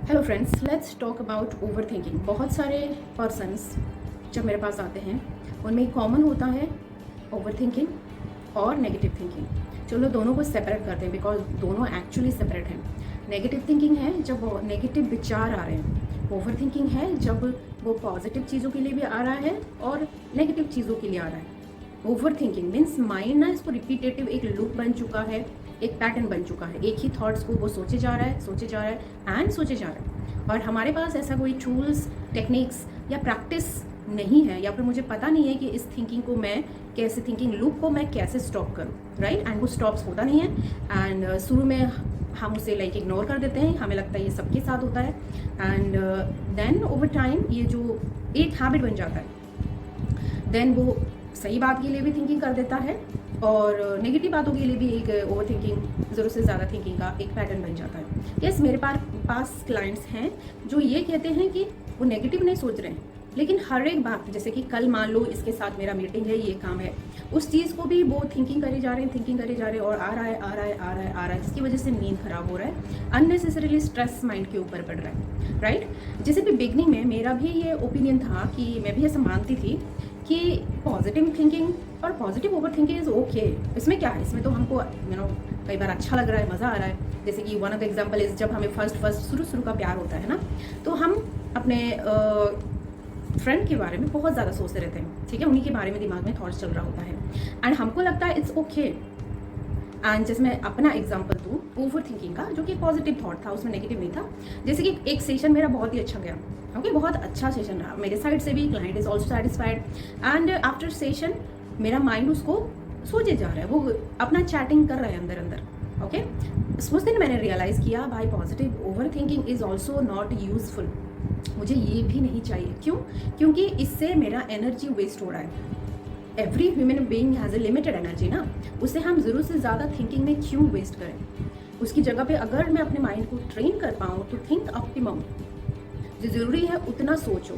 Hello friends, let's talk about over thinking. बहुत सारे persons जब मेरे पास आते हैं उनमें कॉमन होता है ओवर थिंकिंग और नेगेटिव थिंकिंग। चलो दोनों को सेपरेट करते हैं बिकॉज दोनों एक्चुअली सेपरेट हैं। नेगेटिव थिंकिंग है जब वो नेगेटिव विचार आ रहे हैं, ओवर थिंकिंग है जब वो पॉजिटिव चीज़ों के लिए भी आ रहा है और नेगेटिव चीज़ों के लिए आ रहा है। ओवर थिंकिंग मीन्स माइंड ना इसको रिपीटेटिव एक लूप बन चुका है, एक पैटर्न बन चुका है। एक ही थॉट्स को वो सोचे जा रहा है एंड सोचे जा रहा है। और हमारे पास ऐसा कोई टूल्स, टेक्निक्स या प्रैक्टिस नहीं है, या फिर मुझे पता नहीं है कि इस थिंकिंग को मैं कैसे, थिंकिंग लूप को मैं कैसे स्टॉप करूँ, राइट। एंड वो स्टॉप्स होता नहीं है। एंड शुरू में हम उसे लाइक इग्नोर कर देते हैं, हमें लगता है ये सबके साथ होता है। एंड देन ओवर टाइम ये जो एक हैबिट बन जाता है, देन वो सही बात के लिए भी थिंकिंग कर देता है और नेगेटिव बातों के लिए भी एक ओवर थिंकिंग, ज़रूरत से ज़्यादा थिंकिंग का एक पैटर्न बन जाता है। यस, मेरे पास क्लाइंट्स हैं जो ये कहते हैं कि वो नेगेटिव नहीं सोच रहे हैं, लेकिन हर एक बात, जैसे कि कल मान लो इसके साथ मेरा मीटिंग है, ये काम है, उस चीज़ को भी वो थिंकिंग करे जा रहे हैं और आ रहा है, जिसकी वजह से नींद खराब हो रहा है, अननेसेसरीली स्ट्रेस माइंड के ऊपर पड़ रहा है, राइट। जैसे कि बिगनिंग में मेरा भी ये ओपिनियन था कि मैं भी ऐसा मानती थी कि पॉजिटिव थिंकिंग और positive over thinking is okay. इसमें क्या है, इसमें तो हमको कई बार अच्छा लग रहा है, मज़ा आ रहा है। जैसे कि one of the example is जब हमें फर्स्ट शुरू का प्यार होता है ना, तो हम अपने फ्रेंड के बारे में बहुत ज़्यादा सोचते रहते हैं, ठीक है, उन्हीं के बारे में दिमाग में थॉट्स चल रहा होता है एंड हमको लगता है इट्स ओके। एंड जैसे मैं अपना एग्जांपल दूँ ओवर थिंकिंग का, जो कि पॉजिटिव थॉट था, उसमें नेगेटिव नहीं था। जैसे कि एक सेशन मेरा बहुत ही अच्छा गया, ओके, बहुत अच्छा सेशन रहा मेरे साइड से भी, client is also satisfied. And after session मेरा माइंड उसको सोचे जा रहा है, वो अपना चैटिंग कर रहा है अंदर अंदर, ओके। उस दिन मैंने रियलाइज़ किया भाई positive over thinking is also not useful. मुझे ये भी नहीं चाहिए। क्यों? क्योंकि इससे मेरा एनर्जी वेस्ट हो रहा है। Every human being has a limited energy ना, उसे हम ज़रूर से ज़्यादा थिंकिंग में क्यों वेस्ट करें। उसकी जगह पे अगर मैं अपने माइंड को ट्रेन कर पाऊँ तो थिंक ऑप्टिमम, जो ज़रूरी है उतना सोचो।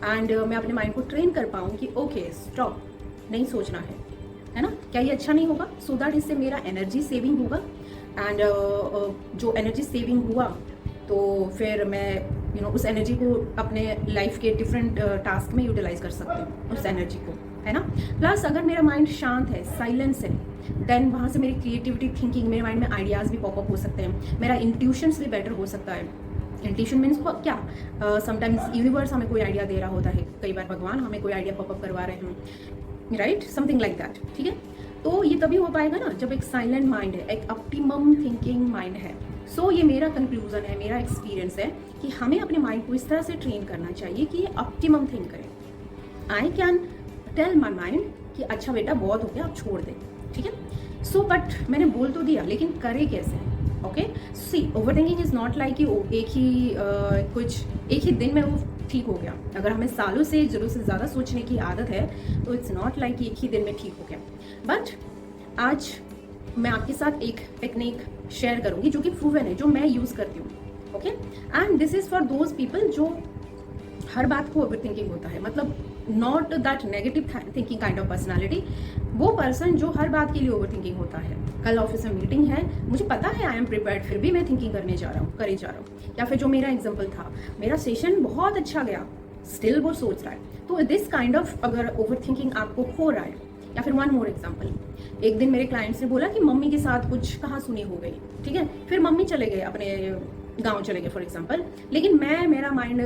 एंड मैं अपने माइंड को ट्रेन कर पाऊँ कि ओके स्टॉप, नहीं सोचना है ना, क्या ये अच्छा नहीं होगा, सो दैट इससे मेरा एनर्जी सेविंग होगा। एंड जो एनर्जी सेविंग हुआ तो फिर मैं उस एनर्जी को अपने लाइफ के डिफरेंट टास्क में यूटिलाइज कर सकती हूँ, उस एनर्जी को, है ना। प्लस अगर मेरा माइंड शांत है, साइलेंस है, देन वहाँ से मेरी क्रिएटिविटी थिंकिंग, मेरे माइंड में आइडियाज़ भी पॉपअप हो सकते हैं, मेरा इंट्यूशंस भी बेटर हो सकता है। इंट्यूशन मीन्स क्या, समटाइम्स यूनिवर्स हमें कोई आइडिया दे रहा होता है, कई बार भगवान हमें कोई आइडिया पॉपअप करवा रहे हैं, राइट, समथिंग लाइक दैट, ठीक है। तो ये तभी हो पाएगा ना जब एक साइलेंट माइंड है, एक ऑप्टिमम थिंकिंग माइंड है। सो ये मेरा कंक्लूजन है, मेरा एक्सपीरियंस है कि हमें अपने माइंड को इस तरह से ट्रेन करना चाहिए कि ये ऑप्टिमम थिंक करें। I can tell my mind कि अच्छा बेटा बहुत हो गया, आप छोड़ दें, ठीक है। सो बट मैंने बोल तो दिया, लेकिन करे कैसे, okay. See overthinking is not like कि एक ही दिन में वो ठीक हो गया। अगर हमें सालों से ज़रूरत से ज़्यादा सोचने की आदत है तो इट्स नॉट लाइक कि एक ही दिन में ठीक हो गया। बट आज मैं आपके साथ एक टेक्निक शेयर करूंगी जो कि प्रूवन है, जो मैं यूज़ करती हूँ, okay. And this is for those people जो हर बात को ओवर थिंकिंग होता है, मतलब not that negative thinking kind of personality, वो पर्सन जो हर बात के लिए ओवर थिंकिंग होता है। कल ऑफिस में मीटिंग है, मुझे पता है आई एम प्रिपेयर्ड, फिर भी मैं थिंकिंग करे जा रहा हूँ। या फिर जो मेरा एग्जाम्पल था, मेरा सेशन बहुत अच्छा गया, स्टिल वो सोच रहा है। तो दिस काइंड ऑफ अगर ओवर थिंकिंग आपको हो रहा है। या फिर वन मोर एग्जाम्पल, एक दिन मेरे क्लाइंट्स ने बोला कि मम्मी के साथ कुछ कहासुनी हो गई, ठीक है, फिर मम्मी चले गए, अपने गाँव चले गए फॉर एग्जाम्पल, लेकिन मेरा माइंड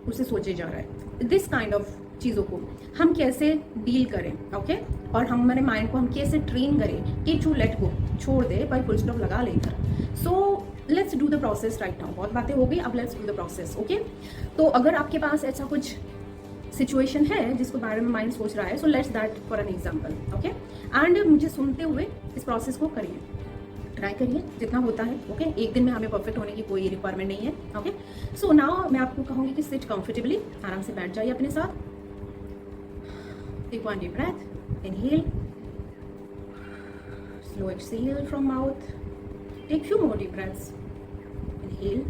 उसे सोचे जा रहा है। दिस काइंड ऑफ चीज़ों को हम कैसे डील करें, ओके। और हमारे माइंड को हम कैसे ट्रेन करें कि टू लेट गो, छोड़ दे पर फुल स्टॉप लगा लेकर। So let's do the process right now. बहुत बातें हो गई, अब let's do the process, okay. तो अगर आपके पास ऐसा कुछ सिचुएशन है जिसको बारे में माइंड सोच रहा है, so let's that for an example, okay. And मुझे सुनते हुए इस प्रोसेस को करिए, ट्राई करिए जितना होता है, ओके। एक दिन में हमें परफेक्ट होने की कोई रिक्वायरमेंट नहीं है, ओके। सो नाउ मैं आपको कहूँगी कि सिट कंफर्टेबली, आराम से बैठ जाइए अपने साथ। Take one deep breath, inhale, slow exhale from mouth, take few more deep breaths, inhale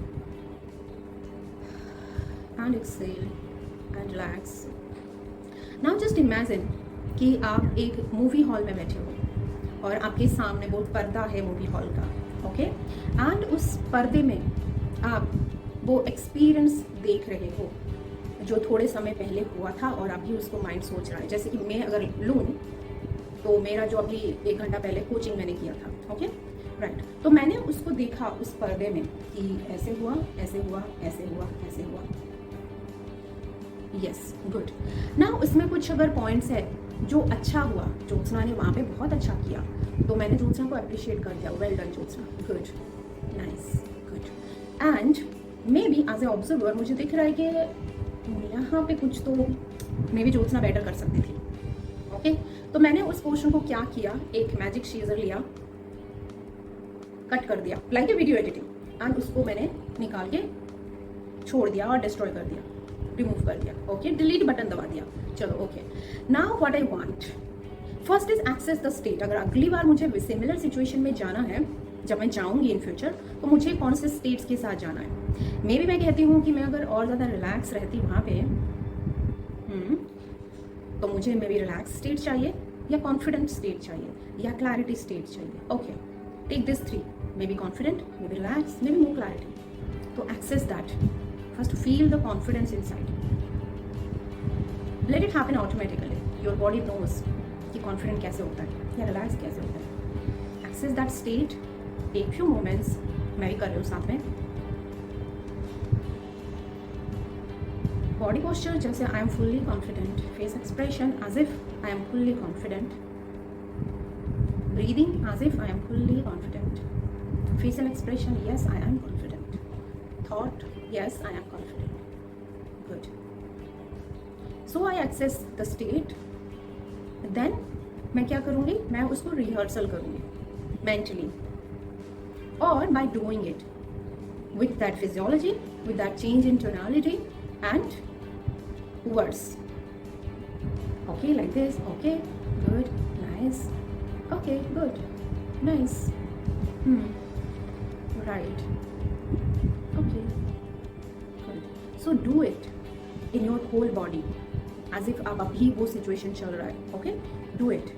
and exhale and relax. Now just imagine कि आप एक मूवी हॉल में बैठे हो और आपके सामने बहुत पर्दा है मूवी हॉल का, ओके। एंड उस पर्दे में आप वो एक्सपीरियंस देख रहे हो जो थोड़े समय पहले हुआ था और अभी उसको माइंड सोच रहा है। जैसे कि मैं अगर लूँ तो मेरा जो अभी 1 घंटा पहले कोचिंग मैंने किया था, ओके राइट, तो मैंने उसको देखा उस पर्दे में कि ऐसे हुआ, ऐसे हुआ, ऐसे हुआ, ऐसे हुआ। Yes, good. ना उसमें कुछ अगर पॉइंट्स है जो अच्छा हुआ, ज्योत्सना ने वहाँ पे बहुत अच्छा किया, तो मैंने ज्योत्सना को अप्रिशिएट कर दिया, well done Jyotsna, good, nice, good. And maybe as a observer मुझे दिख रहा है कि यहाँ पे कुछ तो मे बी ज्योत्सना बेटर कर सकती थी, ओके। तो मैंने उस पोर्शन को क्या किया, एक मैजिक सीजर लिया, कट कर दिया like a video editing, and उसको मैंने निकाल के छोड़ दिया और डिस्ट्रॉय कर दिया, रिमूव कर दिया, ओके, डिलीट बटन दबा दिया। चलो okay, now what I want first is access the state. अगर अगली बार मुझे सिमिलर सिचुएशन में जाना है, जब मैं जाऊंगी इन फ्यूचर, तो मुझे कौन से स्टेट्स के साथ जाना है। मे बी मैं कहती हूँ कि मैं अगर और ज़्यादा रिलैक्स रहती वहाँ पे तो मुझे मे बी रिलैक्स स्टेट चाहिए, या कॉन्फिडेंट स्टेट चाहिए, या क्लैरिटी स्टेट चाहिए, okay, take this 3, may be confident, may be relax, may be more clarity. तो access that, first feel the confidence inside, let it happen automatically, your body knows कि confident कैसे होता है या relax कैसे होता है। Access that state, take few moments, मैं भी कर रही हूँ साथ में। बॉडी पोस्चर जैसे I am fully confident, face expression as if I am fully confident, breathing as if I am fully confident, facial expression, yes I am confident, thought, yes I am confident, good. So I access the state, then मैं क्या करूँगी, मैं उसको rehearsal करूँगी mentally, और by doing it with that physiology, with that change in tonality and words, okay, like this, okay, good, nice, okay, good, nice, right, okay, good. So do it in your whole body as if अब अभी वो situation चल रहा है, okay, do it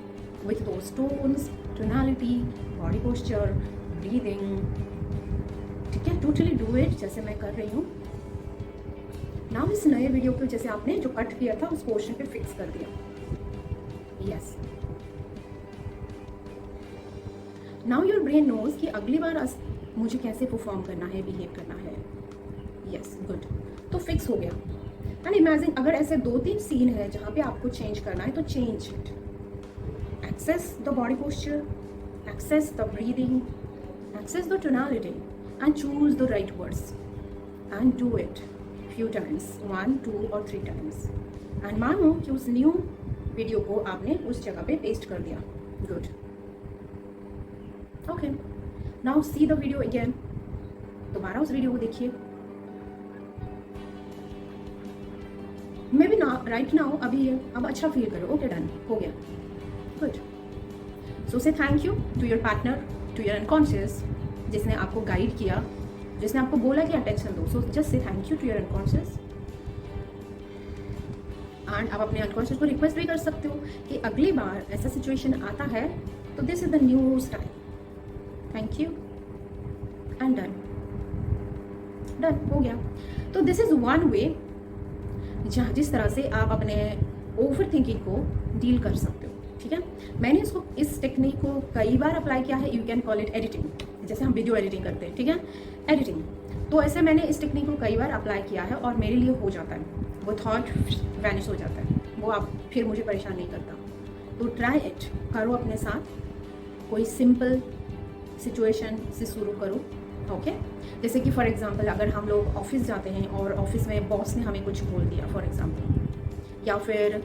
with those tones, tonality, body posture, breathing, ठीक है, totally do it जैसे मैं कर रही हूँ। नाउ इस नए वीडियो को जैसे आपने जो कट किया था उस पोर्शन पे फिक्स कर दिया, yes. Now your brain knows कि अगली बार मुझे कैसे परफॉर्म करना है, बिहेव करना है, यस, गुड। तो फिक्स हो गया। एंड इमेजिन अगर ऐसे 2-3 सीन है जहाँ पे आपको चेंज करना है, तो change it, access the body posture, access the breathing, access the tonality and choose the right words and do it few times, 1, 2 और 3 टाइम्स, एंड मानो कि उस न्यू वीडियो को आपने उस जगह पे पेस्ट कर दिया, good, okay. Now see the video again, दोबारा उस वीडियो को देखिए, मे बी ना राइट नाउ अभी अब अच्छा फील करो, ओके, डन हो गया, good. So say thank you to your partner, to your unconscious, जिसने आपको गाइड किया, जिसने आपको बोला कि अटेंशन दो। So just say thank you to your unconscious, and आप अपने अनकॉन्शियस को रिक्वेस्ट भी कर सकते हो कि अगली बार ऐसा सिचुएशन आता है तो this is the new style, thank you, and done, done हो गया। तो दिस इज वन वे जहाँ जिस तरह से आप अपने ओवर थिंकिंग को डील कर सकते हो, ठीक है। मैंने इसको इस टेक्निक को कई बार अप्लाई किया है, you can call it editing, जैसे हम वीडियो एडिटिंग करते हैं, ठीक है, एडिटिंग। तो ऐसे मैंने इस टेक्निक को कई बार अप्लाई किया है और मेरे लिए हो जाता है, वो थॉट वैनिश हो जाता है, वो आप फिर मुझे परेशान नहीं करता। तो ट्राई इट, करो अपने साथ, कोई सिंपल सिचुएशन से शुरू करो, ओके। जैसे कि फॉर एग्जांपल अगर हम लोग ऑफिस जाते हैं और ऑफिस में बॉस ने हमें कुछ बोल दिया फॉर एग्जांपल, या फिर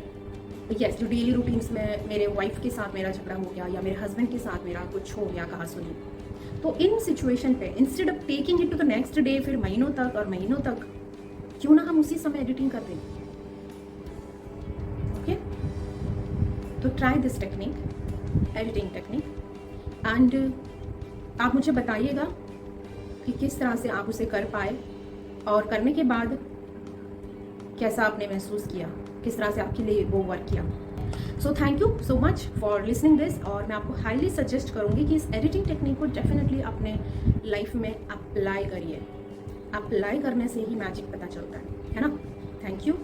यस जो डेली रूटीन्स में मेरे वाइफ के साथ मेरा झगड़ा हो गया या मेरे हस्बैंड के साथ मेरा कुछ हो गया, कहा सुनी, तो इन सिचुएशन पे instead of taking it to the next day, फिर महीनों तक क्यों ना हम उसी समय एडिटिंग कर दें, ओके। तो try this technique, editing technique, and आप मुझे बताइएगा कि किस तरह से आप उसे कर पाए और करने के बाद कैसा आपने महसूस किया, किस तरह से आपके लिए वो वर्क किया। So thank you so much for listening this, और मैं आपको हाईली सजेस्ट करूँगी कि इस एडिटिंग टेक्निक को डेफिनेटली अपने लाइफ में अप्लाई करिए, अप्लाई करने से ही मैजिक पता चलता है ना। Thank you.